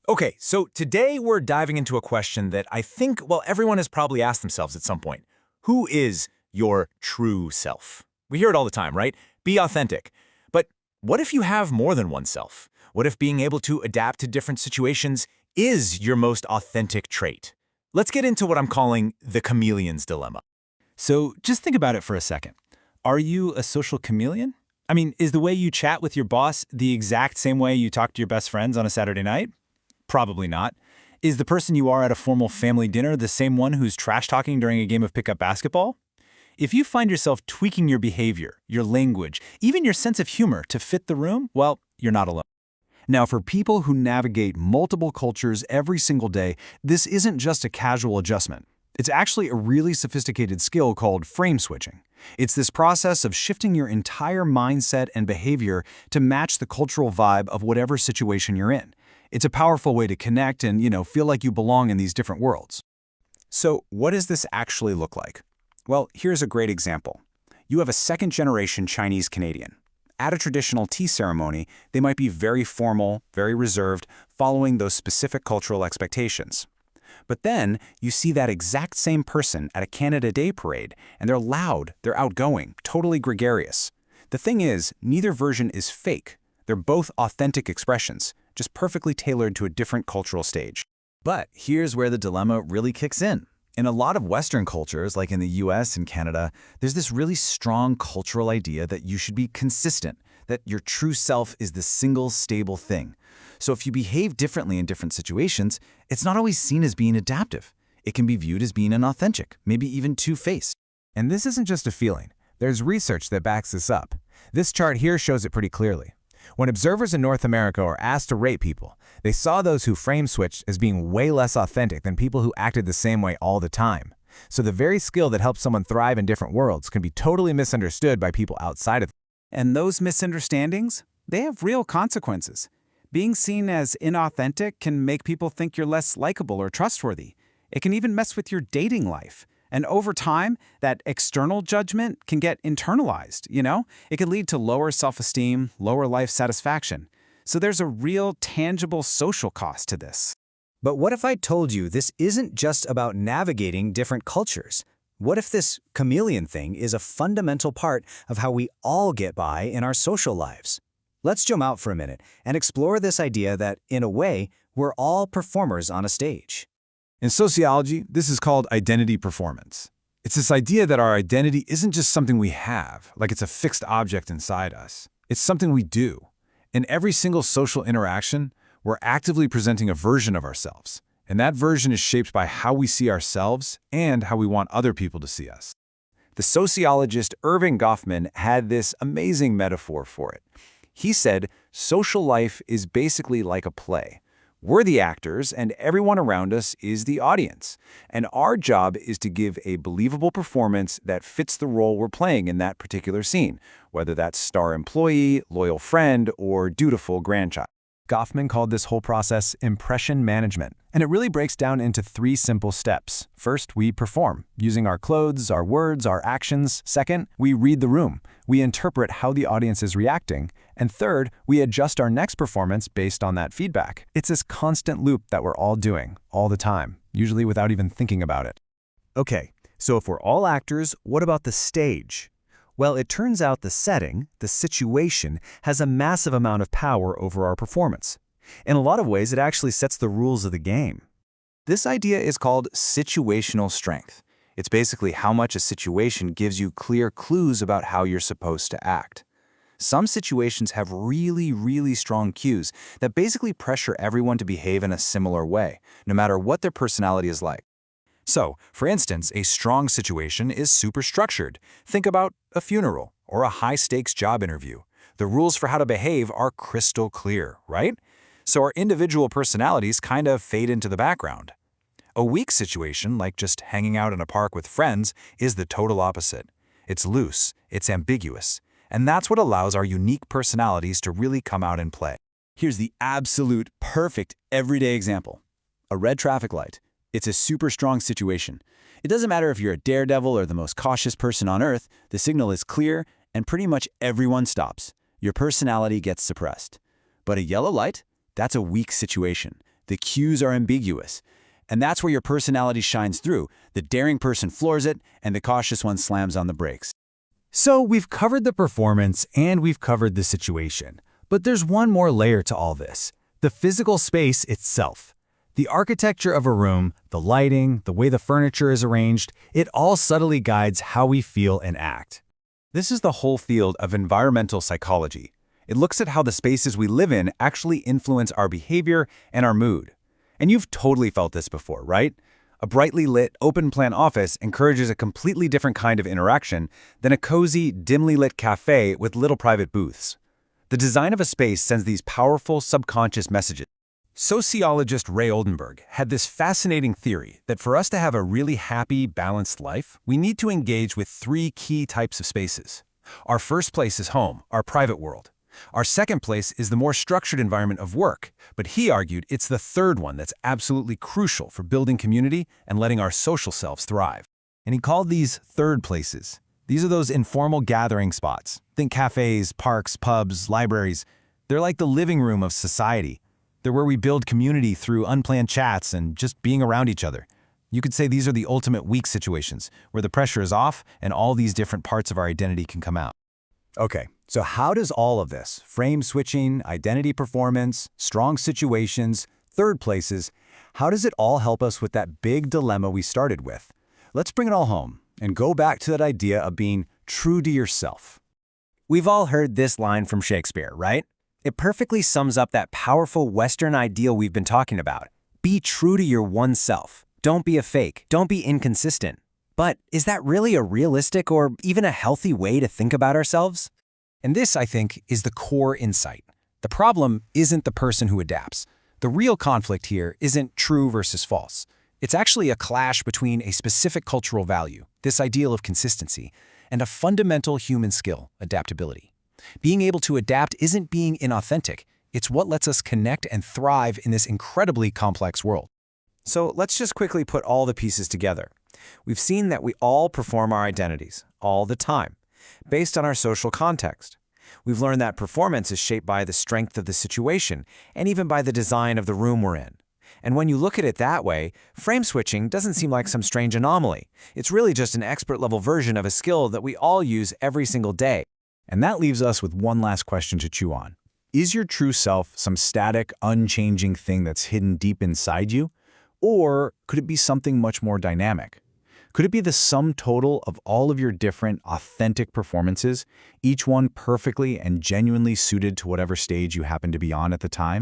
Okay, so today we're diving into a question that I think, well, everyone has probably asked themselves at some point. Who is your true self? We hear it all the time, right? Be authentic. But what if you have more than one self? What if being able to adapt to different situations is your most authentic trait? Let's get into what I'm calling the chameleon's dilemma. So just think about it for a second. Are you a social chameleon? I mean, is the way you chat with your boss the exact same way you talk to your best friends on a Saturday night? Probably not. Is the person you are at a formal family dinner the same one who's trash-talking during a game of pickup basketball? If you find yourself tweaking your behavior, your language, even your sense of humor to fit the room, well, you're not alone. Now, for people who navigate multiple cultures every single day, this isn't just a casual adjustment. It's actually a really sophisticated skill called frame switching. It's this process of shifting your entire mindset and behavior to match the cultural vibe of whatever situation you're in. It's a powerful way to connect and, feel like you belong in these different worlds. So what does this actually look like? Well, here's a great example. You have a second-generation Chinese Canadian. At a traditional tea ceremony, they might be very formal, very reserved, following those specific cultural expectations. But then you see that exact same person at a Canada Day parade, and they're loud, they're outgoing, totally gregarious. The thing is, neither version is fake. They're both authentic expressions, just perfectly tailored to a different cultural stage. But here's where the dilemma really kicks in. In a lot of Western cultures, like in the US and Canada, there's this really strong cultural idea that you should be consistent, that your true self is the single stable thing. So if you behave differently in different situations, it's not always seen as being adaptive. It can be viewed as being inauthentic, maybe even two-faced. And this isn't just a feeling. There's research that backs this up. This chart here shows it pretty clearly. When observers in North America were asked to rate people, they saw those who frame switched as being way less authentic than people who acted the same way all the time. So the very skill that helps someone thrive in different worlds can be totally misunderstood by people outside of them. And those misunderstandings, they have real consequences. Being seen as inauthentic can make people think you're less likable or trustworthy. It can even mess with your dating life. And over time, that external judgment can get internalized, It can lead to lower self-esteem, lower life satisfaction. So there's a real, tangible social cost to this. But what if I told you this isn't just about navigating different cultures? What if this chameleon thing is a fundamental part of how we all get by in our social lives? Let's zoom out for a minute and explore this idea that, in a way, we're all performers on a stage. In sociology, this is called identity performance. It's this idea that our identity isn't just something we have, like it's a fixed object inside us. It's something we do. In every single social interaction, we're actively presenting a version of ourselves, and that version is shaped by how we see ourselves and how we want other people to see us. The sociologist Erving Goffman had this amazing metaphor for it. He said, social life is basically like a play. We're the actors, and everyone around us is the audience. And our job is to give a believable performance that fits the role we're playing in that particular scene, whether that's star employee, loyal friend, or dutiful grandchild. Goffman called this whole process impression management, and it really breaks down into 3 simple steps. First, we perform, using our clothes, our words, our actions. Second, we read the room. We interpret how the audience is reacting. And third, we adjust our next performance based on that feedback. It's this constant loop that we're all doing, all the time, usually without even thinking about it. Okay, so if we're all actors, what about the stage? Well, it turns out the setting, the situation, has a massive amount of power over our performance. In a lot of ways, it actually sets the rules of the game. This idea is called situational strength. It's basically how much a situation gives you clear clues about how you're supposed to act. Some situations have really, really strong cues that basically pressure everyone to behave in a similar way, no matter what their personality is like. So, for instance, a strong situation is super structured. Think about a funeral or a high-stakes job interview. The rules for how to behave are crystal clear, right? So our individual personalities kind of fade into the background. A weak situation, like just hanging out in a park with friends, is the total opposite. It's loose, it's ambiguous, and that's what allows our unique personalities to really come out and play. Here's the absolute perfect everyday example. A red traffic light. It's a super strong situation. It doesn't matter if you're a daredevil or the most cautious person on earth, the signal is clear and pretty much everyone stops. Your personality gets suppressed. But a yellow light? That's a weak situation. The cues are ambiguous. And that's where your personality shines through. The daring person floors it, and the cautious one slams on the brakes. So we've covered the performance and we've covered the situation. But there's one more layer to all this: the physical space itself. The architecture of a room, the lighting, the way the furniture is arranged, it all subtly guides how we feel and act. This is the whole field of environmental psychology. It looks at how the spaces we live in actually influence our behavior and our mood. And you've totally felt this before, right? A brightly lit, open-plan office encourages a completely different kind of interaction than a cozy, dimly lit cafe with little private booths. The design of a space sends these powerful subconscious messages. Sociologist Ray Oldenburg had this fascinating theory that for us to have a really happy, balanced life, we need to engage with 3 key types of spaces. Our first place is home, our private world. Our second place is the more structured environment of work, but he argued it's the third one that's absolutely crucial for building community and letting our social selves thrive. And he called these third places. These are those informal gathering spots. Think cafes, parks, pubs, libraries. They're like the living room of society. They're where we build community through unplanned chats and just being around each other. You could say these are the ultimate weak situations, where the pressure is off and all these different parts of our identity can come out. Okay, so how does all of this, frame switching, identity performance, strong situations, third places, how does it all help us with that big dilemma we started with? Let's bring it all home and go back to that idea of being true to yourself. We've all heard this line from Shakespeare, right? It perfectly sums up that powerful Western ideal we've been talking about. Be true to your one self. Don't be a fake. Don't be inconsistent. But is that really a realistic or even a healthy way to think about ourselves? And this, I think, is the core insight. The problem isn't the person who adapts. The real conflict here isn't true versus false. It's actually a clash between a specific cultural value, this ideal of consistency, and a fundamental human skill, adaptability. Being able to adapt isn't being inauthentic. It's what lets us connect and thrive in this incredibly complex world. So let's just quickly put all the pieces together. We've seen that we all perform our identities, all the time, based on our social context. We've learned that performance is shaped by the strength of the situation and even by the design of the room we're in. And when you look at it that way, frame switching doesn't seem like some strange anomaly. It's really just an expert-level version of a skill that we all use every single day. And that leaves us with one last question to chew on. Is your true self some static, unchanging thing that's hidden deep inside you? Or could it be something much more dynamic? Could it be the sum total of all of your different, authentic performances, each one perfectly and genuinely suited to whatever stage you happen to be on at the time?